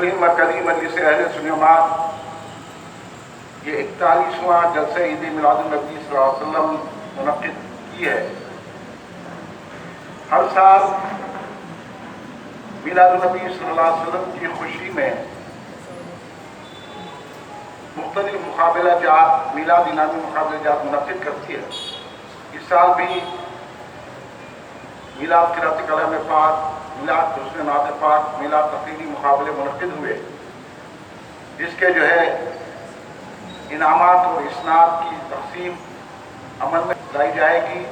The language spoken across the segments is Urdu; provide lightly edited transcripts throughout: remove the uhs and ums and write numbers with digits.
کلہی مرکزی مجلس اہل سنت یہ 41واں جلسہ عید میلاد النبی صلی اللہ علیہ وسلم منعقد کی ہے۔ ہر سال میلاد النبی صلی اللہ علیہ وسلم کی خوشی میں مختلف مقابلہ جات میلاد انعامی مقابلہ جات منعقد کرتی ہے۔ اس سال بھی میلاد قرأت کلام پاک، میلاد حسن نعت پاک، میلاد تقریری مقابلے منعقد ہوئے، جس کے جو ہے انعامات اور اسناد کی تقسیم عمل میں لائی جائے گی۔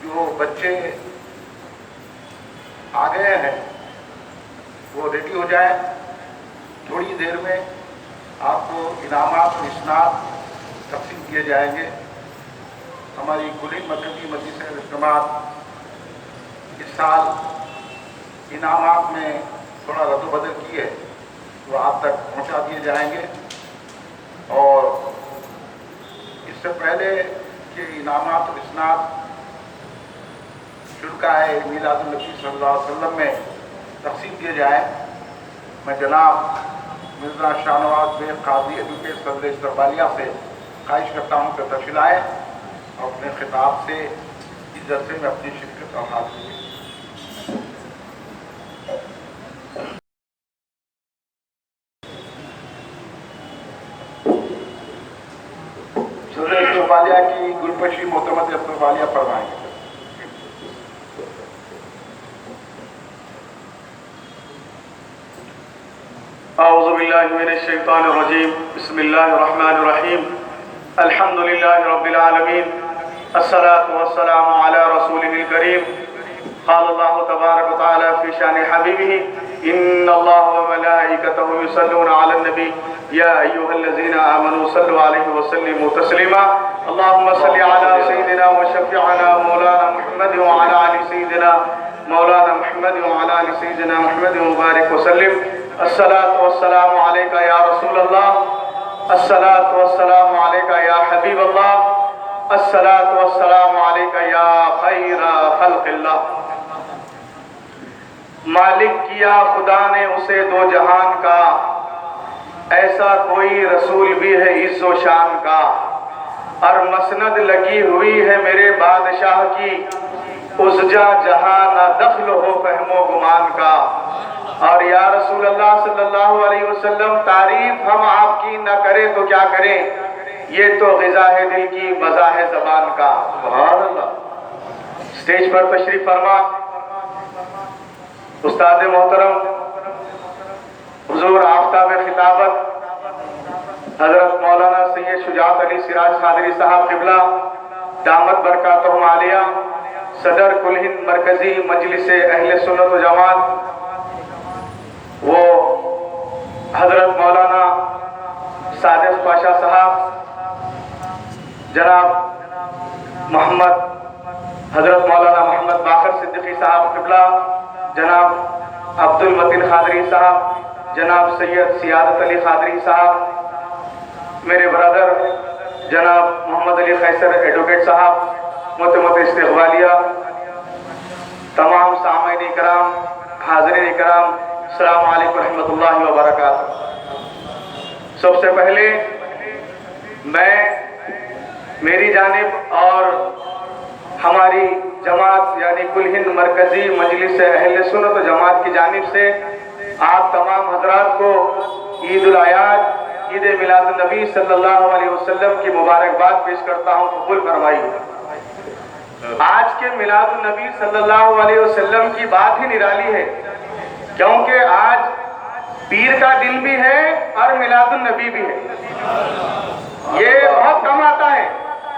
جو بچے آ گئے ہیں وہ ریڈی ہو جائیں، تھوڑی دیر میں آپ کو انعامات اور اسناد تقسیم کیے جائیں گے۔ ہماری کلہی مرکزی مجلس اجتماعات اس سال انعامات میں تھوڑا رد و بدل کی ہے، وہ آپ تک پہنچا دیے جائیں گے۔ اور اس سے پہلے کہ انعامات اور اسناد شرکائے میلاد النبی صلی اللہ علیہ وسلم میں تقسیم کیے جائیں، میں جناب مرزا شاہ نواز بیگ قاضی ایڈوکیٹ صدر استقبالیہ سے خواہش کرتا ہوں کہ تشریف لائیں اور اپنے خطاب سے اس جلسے میں اپنی شرکت اور حاضری دیں۔ صدر استقبالیہ کی گلپشی محتمد استقبالیہ فرمائیں گے۔ اعوذ باللہ من الشیطان الرجیم، بسم اللہ الرحمن الرحیم، الحمد للہ رب العالمین، الصلاة والسلام علی رسولہ الکریم۔ قال اللہ تبارک و تعالی فی شان حبیبہ ان اللہ وملائکتہ یصلون علی النبی یا ایھا الذین آمنوا صلوا علیہ وسلموا تسلیما۔ اللہم صل علی سیدنا وشفیعنا مولانا محمد وعلی آل سیدنا مولانا محمد وعلی آل سیدنا محمد مبارک وسلم۔ الصلاة والسلام علیکہ یا رسول اللہ، الصلاة والسلام علیکہ یا حبیب اللہ، الصلاة والسلام علیکہ یا خیر خلق اللہ۔ مالک کیا خدا نے اسے دو جہان کا، ایسا کوئی رسول بھی ہے عز و شان کا، اور مسند لگی ہوئی ہے میرے بادشاہ کی، اس جا جہاں نہ دخل ہو فہم و گمان کا۔ اور یا رسول اللہ صلی اللہ علیہ وسلم تعریف ہم آپ کی نہ کریں تو کیا کریں، یہ تو غذا ہے دل کی مزہ ہے زبان کا۔ سبحان اللہ۔ سٹیج پر تشریف فرما استاد محترم حضور آفتاب خطابت حضرت مولانا سید شجاعت علی سراج قادری صاحب قبلہ دامت برکاتہم عالیہ، صدر کلہی مرکزی مجلس اہل سنت و جماعت، وہ حضرت مولانا سادس پاشا صاحب، جناب محمد حضرت مولانا محمد باقر صدیقی صاحب قبلہ، جناب عبد المتین قادری صاحب، جناب سید سیادت علی قادری صاحب، میرے برادر جناب محمد علی خیسر ایڈوکیٹ صاحب، محتمد استقبالیہ، تمام سامعین اکرام، حاضرین اکرام، السلام علیکم ورحمۃ اللہ وبرکاتہ۔ سب سے پہلے میں میری جانب اور ہماری جماعت یعنی کلہی مرکزی مجلس اہل سنت و جماعت کی جانب سے آپ تمام حضرات کو عید الاعیاد، عید میلاد النبی صلی اللہ علیہ وسلم کی مبارکباد پیش کرتا ہوں، قبول فرمائیے۔ آج کے میلاد النبی صلی اللہ علیہ وسلم کی بات ہی نرالی ہے، کیونکہ آج پیر کا دن بھی ہے اور میلاد النبی بھی ہے۔ یہ بہت کم آتا ہے،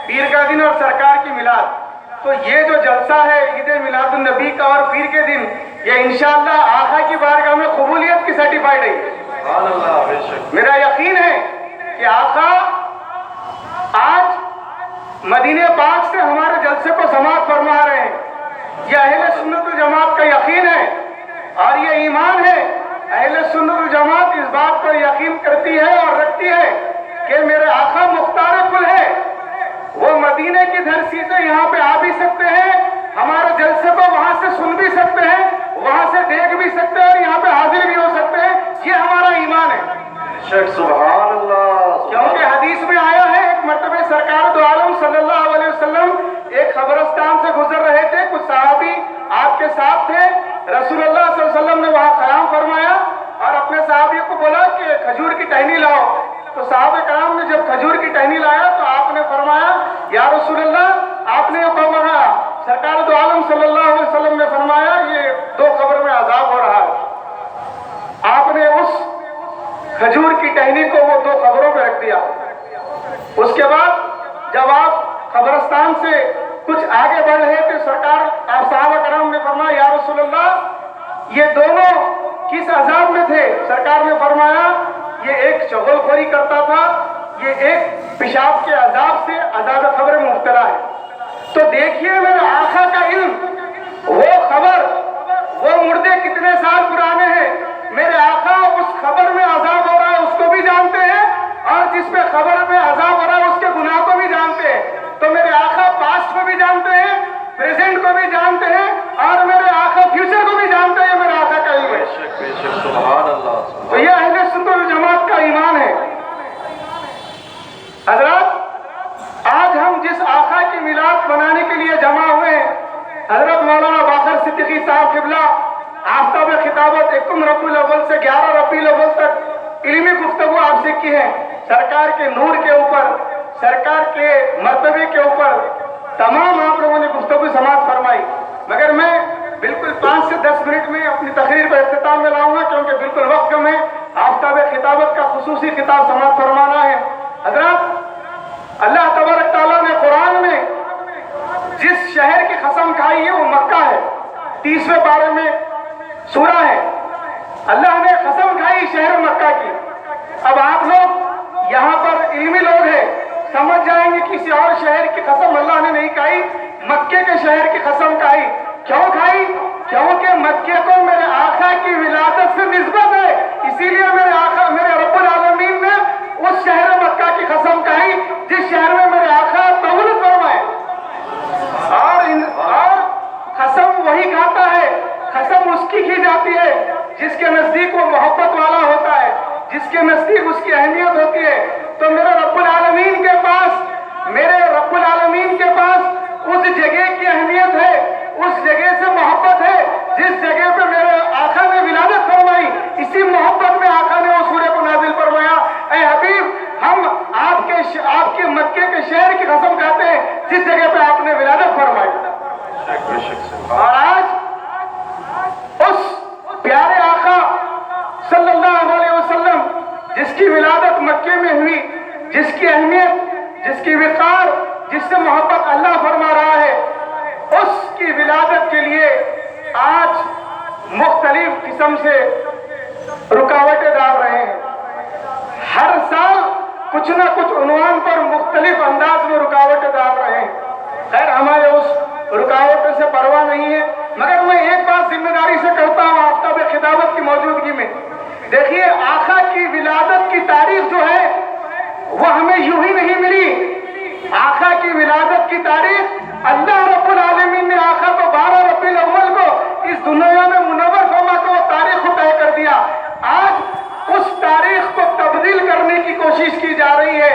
پیر کا دن اور سرکار کی میلاد۔ تو یہ جو جلسہ ہے عید میلاد النبی کا اور پیر کے دن، یہ انشاءاللہ آقا کی بارگاہ میں قبولیت کی سرٹیفائیڈ ہے۔ میرا یقین ہے کہ آقا آج مدینہ پاک سے ہمارے جلسے کو سماعت فرما رہے ہیں۔ یہ اہل سنت و جماعت کا یقین ہے اور یہ ایمان ہے۔ اہل سنت و جماعت اس بات پر یقین کرتی ہے اور رکھتی ہے کہ میرے آقا مختار کل ہے، وہ مدینہ کی دھرتی سے یہاں پہ آ بھی سکتے ہیں، ہمارے جلسے کو وہاں سے سن بھی سکتے ہیں، وہاں سے دیکھ بھی سکتے ہیں اور یہاں پہ حاضر بھی ہو سکتے ہیں۔ یہ ہمارا ایمان ہے. سبحان اللہ. کیونکہ حدیث میں آیا ہے ایک مرتبہ سرکار دو عالم صلی اللہ علیہ وسلم ایک قبرستان سے گزر رہے تھے. کچھ صحابی آپ کے ساتھ تھے. رسول اللہ صلی اللہ علیہ وسلم نے وہاں قیام فرمایا اور اپنے صحابیوں کو بولا کہ کھجور کی ٹہنی لاؤ. تو صحابہ کرام نے جب کھجور کی ٹہنی لایا تو آپ نے فرمایا یا رسول اللہ آپ نے یہ کہا. سرکار دو عالم صلی اللہ علیہ وسلم نے فرمایا یہ 2 قبر میں عذاب ہو رہا ہے. آپ نے اس کھجور کی ٹہنی کو وہ 2 قبروں پہ رکھ دیا. اس کے بعد جب آپ قبرستان سے کچھ آگے بڑھ رہے تھے سرکار آپ صحابہ کرام نے فرمایا یا رسول اللہ یہ دونوں کس عذاب میں تھے؟ سرکار نے فرمایا یہ ایک چغل خوری کرتا تھا, یہ ایک پیشاب کے عذاب سے عذاب قبر میں مبتلا ہے. تو دیکھیے میرے آقا کا علم, وہ خبر وہ مردے کتنے سال پرانے ہیں, میرے آقا اس خبر میں عذاب ہو رہا ہے اس کو بھی جانتے ہیں اور جس پہ خبر میں عذاب ہو رہا ہے اس کے گناہ کو بھی جانتے ہیں. تو میرے آقا پاسٹ کو بھی جانتے ہیں, پریزنٹ کو بھی جانتے ہیں اور میرے آقا فیوچر کو بھی جانتے ہیں. میرے آقا کا علم ہے. سبحان اللہ. تو یہ اہل سنت والجماعت کا ایمان ہے. حضرات آج ہم جس آقا کی میلاد منانے کے لیے جمع ہوئے ہیں, حضرت مولانا باقر صدیقی صاحب قبلہ آفتاب خطابت 1 ربیع الاول سے 11 ربیع الاول تک علمی گفتگو آپ سے کی ہے. سرکار کے نور کے اوپر, سرکار کے مرتبے کے اوپر تمام آپ لوگوں نے گفتگو سماعت فرمائی. مگر میں بالکل 5 سے 10 منٹ میں اپنی تقریر کو اختتام میں لاؤں گا کیونکہ بالکل وقت کم ہے. آفتاب خطابت کا خصوصی خطاب سماعت فرمانا ہے. حضرات اللہ تبارک تعالیٰ نے قرآن میں جس شہر کی قسم کھائی ہے وہ مکہ ہے. 30ویں پارے میں سورہ ہے. اللہ نے قسم کھائی شہر مکہ کی. اب آپ لوگ یہاں پر علمی لوگ ہیں, سمجھ جائیں گے کسی اور شہر کی قسم اللہ نے نہیں کھائی, مکے کے شہر کی قسم کھائی. کیوں کھائی؟ کیونکہ مکے کو میرے آقا کی ولادت سے نسبت ہے, اسی لیے میرے آقا میرے رب العالمین نے اس شہر مکہ کی قسم کھائی جس شہر میں میرے آقا تولد فرمائے. اور قسم وہی کھاتا ہے, قسم اس کی کی جاتی ہے جس کے نزدیک وہ محبت والا ہوتا ہے, جس کے نزدیک اس کی اہمیت ہوتی ہے. تو میرے رب العالمین کے پاس, میرے رب العالمین کے پاس اس جگہ کی اہمیت ہے, اس جگہ سے محبت ہے جس جگہ پہ میرے آقا نے ولادت فرمائی. اسی محبت میں آقا نے اس سورہ کو نازل فرمایا. اے حبیب ہم آپ کے مکے کے شہر کی قسم کھاتے ہیں جس جگہ پہ آپ نے ولادت فرمائی. اور آج اس پیارے آقا صلی اللہ علیہ وسلم جس کی ولادت مکے میں ہوئی, جس کی اہمیت, جس کی وقار, جس سے محبت اللہ فرما رہا ہے, اس کی ولادت کے لیے آج مختلف قسم سے رکاوٹیں ڈال رہے ہیں. ہر سال کچھ نہ کچھ عنوان پر مختلف انداز میں رکاوٹیں ڈال رہے ہیں. خیر ہمارے اس رکاوٹوں سے پرواہ نہیں ہے, مگر میں ایک بات ذمہ داری سے کرتا ہوں آفتاب خطابت کی موجودگی میں. دیکھیے آقا کی ولادت کی تاریخ جو ہے وہ ہمیں یوں ہی نہیں ملی. آقا کی ولادت کی تاریخ اللہ رب العالمین نے آقا کو 12 ربیع الاول کو اس دنیا میں منور فرما کے وہ تاریخ کو طے کر دیا. آج اس تاریخ کو تبدیل کرنے کی کوشش کی جا رہی ہے,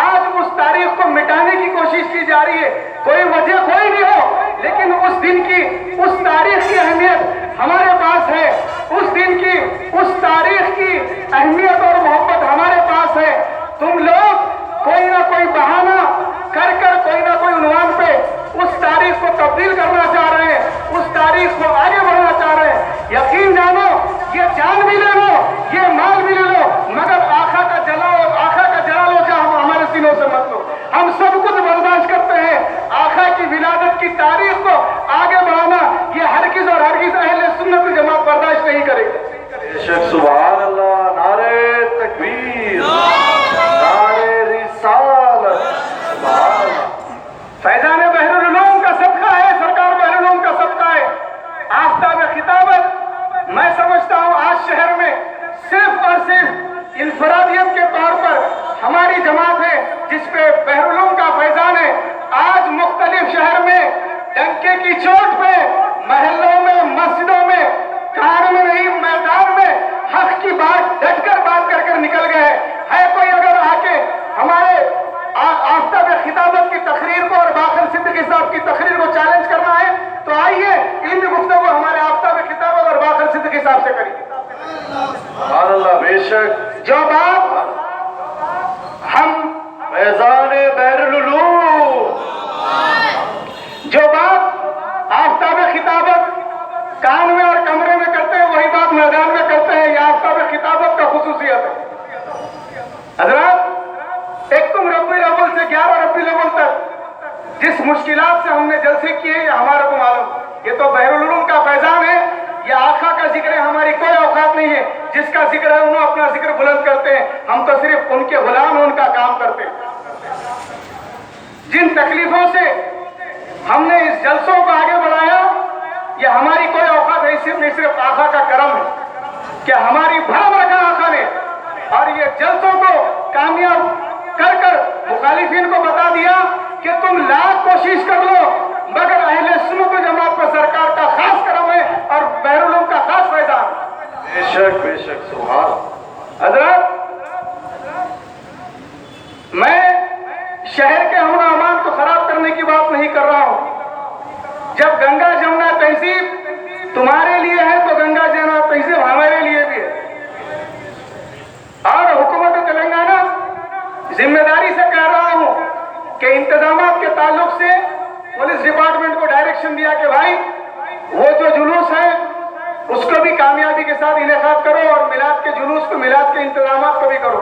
آج اس تاریخ کو مٹانے کی کوشش کی جا رہی ہے. کوئی وجہ کوئی نہیں ہو, لیکن اس دن کی اس تاریخ کی اہمیت ہمارے پاس ہے, اس دن کی اس تاریخ کی اہمیت اور محبت ہمارے پاس ہے. تم لوگ کوئی نہ کوئی بہانہ کر کوئی نہ کوئی عنوان پہ اس تاریخ کو تبدیل کرنا چاہ رہے ہیں, اس تاریخ کو آگے بڑھنا چاہ رہے ہیں. یقین جانو یہ جان بھی لے لو, یہ مال بھی لے لو, مگر آقا کا جلال و جاہ ہمارے سینوں سے مت لو. ہم سب کچھ برداشت کرتے ہیں, آقا کی ولادت کی تاریخ کو آگے بڑھانا یہ ہرگز اور ہرگز اہل سنت جماعت برداشت نہیں کرے گا. سبحان اللہ. نعرہ تکبیر, نعرہ رسالت. سبحان اللہ. فیضان بحر العلوم کا صدقہ ہے, سرکار بحر العلوم کا صدقہ ہے. آفتاب خطابت میں سمجھتا ہوں آج شہر میں صرف اور صرف انفرادیت کے طور پر ہماری جماعت ہے جس پہ بحر العلوم کا فیضان ہے. آج مختلف شہر میں ڈنکے کی چوٹ پہ, محلوں میں, مسجدوں میں, کار میں نہیں میدان میں حق کی بات سے ہم نے جلسے کیے یہ ہمارے کو معلوم. یہ تو بحرالعلوم کا فیضان ہے, یہ آقا کا ذکر ہے, ہماری کوئی اوقات نہیں ہے. جس کا ذکر ہے انہوں اپنا ذکر بلند کرتے ہیں, ہم تو صرف ان کے غلام ان کا کام کرتے ہیں. جن تکلیفوں سے ہم نے اس جلسوں کو آگے بڑھایا یہ ہماری کوئی اوقات حیثیت نہیں, صرف آقا کا کرم ہے کہ ہماری بھرم رکھا آقا نے, اور یہ جلسوں کو کامیاب کر کر مخالفین کو بتا دیا کہ تم لاکھ کوشش کر لو مگر اہل سنت و جماعت پر سرکار کا خاص کرم ہے اور بحرالعلوم کا خاص فیضان. بے شک سبحان. حضرات, میں شہر کے امن و امان کو خراب کرنے کی بات نہیں کر رہا ہوں. جب گنگا جمنا تہذیب تمہارے لیے ہے تو گنگا جمنا تہذیب ہمارے لیے بھی ہے. اور حکومت تلنگانہ ذمہ داری سے کہہ رہا ہوں کہ انتظامات کے تعلق سے پولیس ڈپارٹمنٹ کو ڈائریکشن دیا کہ بھائی وہ جو جلوس ہے اس کو بھی کامیابی کے ساتھ انعقاد کرو اور میلاد کے جلوس کو, میلاد کے انتظامات کو بھی کرو.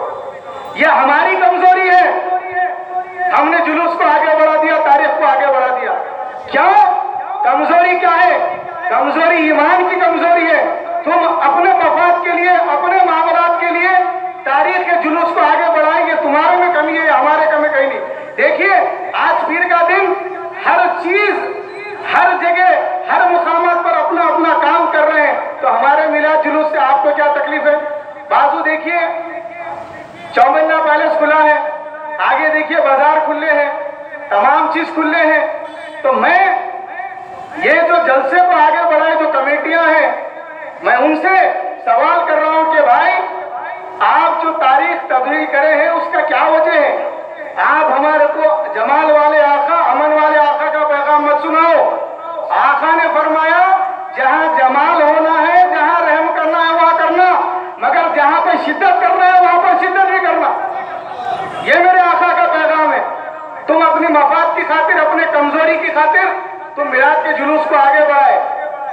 یہ ہماری کمزوری ہے, ہم نے جلوس کو آگے بڑھا دیا, تاریخ کو آگے بڑھا دیا. کیوں؟ کمزوری کیا ہے؟ کمزوری ایمان کی کمزوری ہے. تم اپنے مفاد کے لیے, اپنے معاملات کے لیے تاریخ کے جلوس کو آگے بڑھائیں, یہ تمہارے میں کمی ہے, ہمارے کمی کہیں نہیں. دیکھیے آج پیر کا دن, ہر چیز ہر جگہ ہر مقامات پر اپنا اپنا کام کر رہے ہیں, تو ہمارے میلاد جلوس سے آپ کو کیا تکلیف ہے؟ بازو دیکھیے چومنہ پیلس کھلا ہے, آگے دیکھیے بازار کھلے ہیں, تمام چیز کھلے ہیں. تو میں یہ جو جلسے کو آگے بڑھائے جو کمیٹیاں ہیں میں ان سے سوال کر رہا ہوں کہ بھائی آپ جو تاریخ تبدیل کرے ہیں اس کا کیا وجہ ہے؟ آپ ہمارے کو جمال والے آقا, امن والے آقا کا پیغام مت سناؤ. آقا نے فرمایا جہاں جمال ہونا ہے, جہاں رحم کرنا ہے وہاں کرنا, مگر جہاں پہ شدت کرنا ہے وہاں پر شدت نہیں کرنا. یہ میرے آقا کا پیغام ہے. تم اپنی مفاد کی خاطر, اپنے کمزوری کی خاطر تم میلاد کے جلوس کو آگے بڑھائے.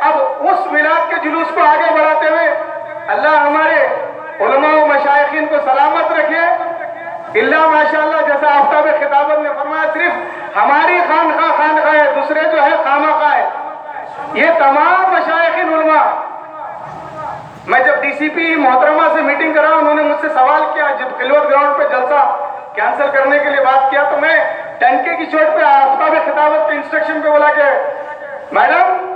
اب اس میلاد کے جلوس کو آگے بڑھاتے ہوئے اللہ ہمارے علماء و مشائخین کو سلامت رکھے. اللہ ماشاءاللہ جیسا آفتاب خطابت نے فرمایا صرف ہماری خانقاہ ہے, دوسرے جو ہے خامخواہ ہے. یہ تمام مشائخین علماء, میں جب ڈی سی پی محترمہ سے میٹنگ کرا انہوں نے مجھ سے سوال کیا, جب خلوت گراؤنڈ پہ جلسہ کینسل کرنے کے لیے بات کیا تو میں ٹنکے کی چوٹ پہ آفتاب خطابت کے انسٹرکشن پہ بولا کہ میڈم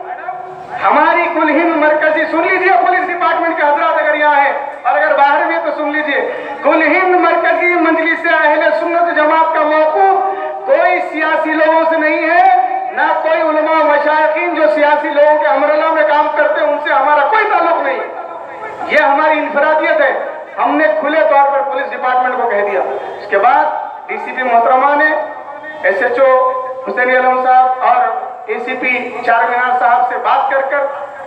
ہماری کل ہند مرکزی, سن لیجئے پولیس ڈپارٹمنٹ کے حضرات اگر یہاں ہیں اور اگر باہر بھی ہے تو سن لیجئے, کل ہند مرکزی مجلس اہل سنت جماعت کا موقف کوئی سیاسی لوگوں سے نہیں ہے, نہ کوئی علماء مشائخین جو سیاسی لوگوں کے امراللہ میں کام کرتے ہیں ان سے ہمارا کوئی تعلق نہیں. یہ ہماری انفرادیت ہے. ہم نے کھلے طور پر پولیس ڈپارٹمنٹ کو کہہ دیا. اس کے بعد ڈی سی پی محترمہ نے ایس ایچ او حسین علم صاحب اور اے سی پی چار مینار صاحب سے بات کر کر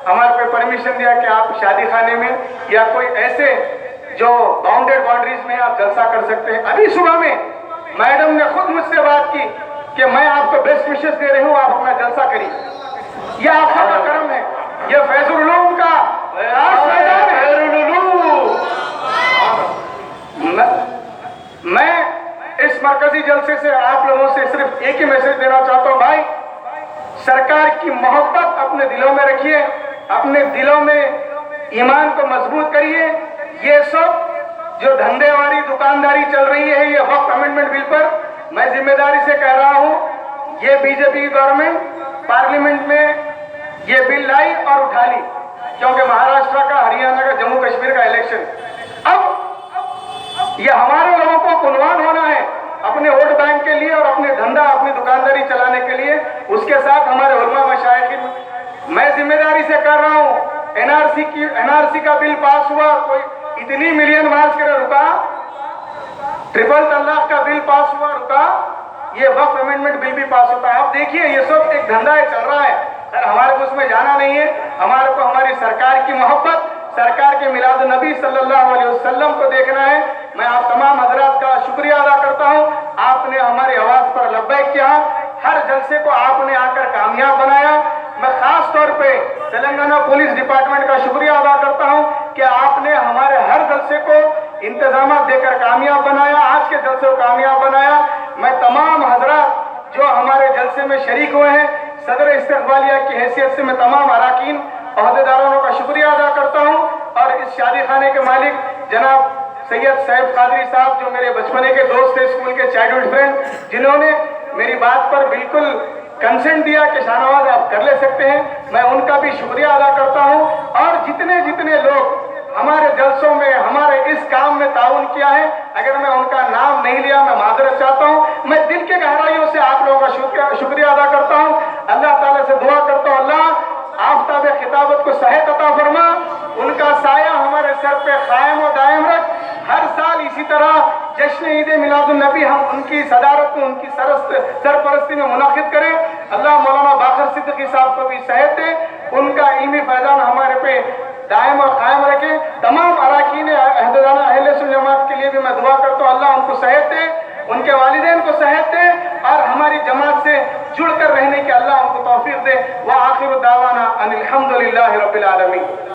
ہمارے پہ پرمیشن دیا کہ آپ شادی خانے میں یا کوئی ایسے جو باؤنڈیڈ باؤنڈریز میں آپ جلسہ کر سکتے ہیں. ابھی صبح میں میڈم نے خود مجھ سے بات کی کہ میں آپ کو بیسٹ وشز دے رہی ہوں, آپ اپنا جلسہ کریے. یہ آپ کا کرم ہے, یہ فیض العلوم کا میں اس مرکزی جلسے سے آپ لوگوں سے صرف ایک ہی میسج دینا چاہتا ہوں, بھائی سرکار کی محبت اپنے دلوں میں رکھیے, اپنے دلوں میں ایمان کو مضبوط کریے. یہ سب جو دھندے والی دکانداری چل رہی ہے یہ وقت امینڈمنٹ بل پر, میں ذمہ داری سے کہہ رہا ہوں یہ بی جے پی کی گورنمنٹ پارلیمنٹ میں یہ بل لائی اور اٹھا لی کیونکہ مہاراشٹر کا, ہریانہ کا, جموں کشمیر کا الیکشن. اب یہ ہمارے لوگوں کو عنوان ہونا ہے اپنے ووٹ بینک کے لیے اور اپنے دھندا اپنی دکانداری چلانے کے لیے. اس کے ساتھ ہمارے علماء مشائخین, میں ذمہ داری سے کر رہا ہوں این آر سی کا بل پاس ہوا, کوئی اتنی ملین مارچ کرے رکا, ٹرپل طلاق کا بل پاس ہوا رکا, یہ وقف امینڈمنٹ بل بھی پاس ہوتا ہے. آپ دیکھیے یہ سب ایک دھندا چل رہا ہے, ہمارے کو اس میں جانا نہیں ہے. ہمارے کو ہماری سرکار کی محبت, سرکار کے میلاد النبی صلی اللہ علیہ وسلم کو دیکھنا ہے. میں آپ تمام حضرات کا شکریہ ادا کرتا ہوں, آپ نے ہماری آواز پر لبیک کیا, ہر جلسے کو آپ نے آ کر کامیاب بنایا. میں خاص طور پہ تلنگانہ پولیس ڈپارٹمنٹ کا شکریہ ادا کرتا ہوں کہ آپ نے ہمارے ہر جلسے کو انتظامات دے کر کامیاب بنایا, آج کے جلسے کو کامیاب بنایا. میں تمام حضرات جو ہمارے جلسے میں شریک ہوئے ہیں، صدر استقبالیہ کی حیثیت سے میں تمام اراکین عہدیداروں کا شکریہ ادا کرتا ہوں، اور اس شادی خانے کے مالک جناب سید سیف قادری صاحب، جو میرے بچپنے کے دوست تھے، اسکول کے چائلڈہڈ فرینڈ، جنہوں نے میری بات پر بالکل کنسنٹ دیا کہ شاہ نواز آپ کر لے سکتے ہیں، میں ان کا بھی شکریہ ادا کرتا ہوں۔ اور جتنے لوگ ہمارے جلسوں میں ہمارے اس کام میں تعاون کیا ہے، اگر میں ان کا نام نہیں لیا میں معذرت چاہتا ہوں، میں دل کے گہرائیوں سے آپ لوگوں کا شکریہ ادا کرتا ہوں۔ اللہ تعالیٰ سے دعا کرتا ہوں اللہ آفتاب خطابت کو صحت عطا فرما، ان کا سایہ ہمارے سر پہ قائم و دائم رکھ، ہر سال اسی طرح جشن عید میلاد النبی ہم ان کی صدارت میں، ان کی سرپرستی میں منعقد کریں۔ اللہ مولانا باقر صدیقی صاحب کو بھی صحت دے، ان کا علمی فیضان ہمارے پہ دائم اور قائم رکھے۔ تمام اراکین عہدیداران اہل سنت جماعت کے لیے بھی میں دعا کرتا ہوں اللہ ان کو صحت دے، ان کے والدین کو صحت دے، اور ہماری جماعت سے جڑ کر رہنے کی اللہ ان کو توفیق دے۔ وآخر دعوانا ان الحمدللہ رب العالمین۔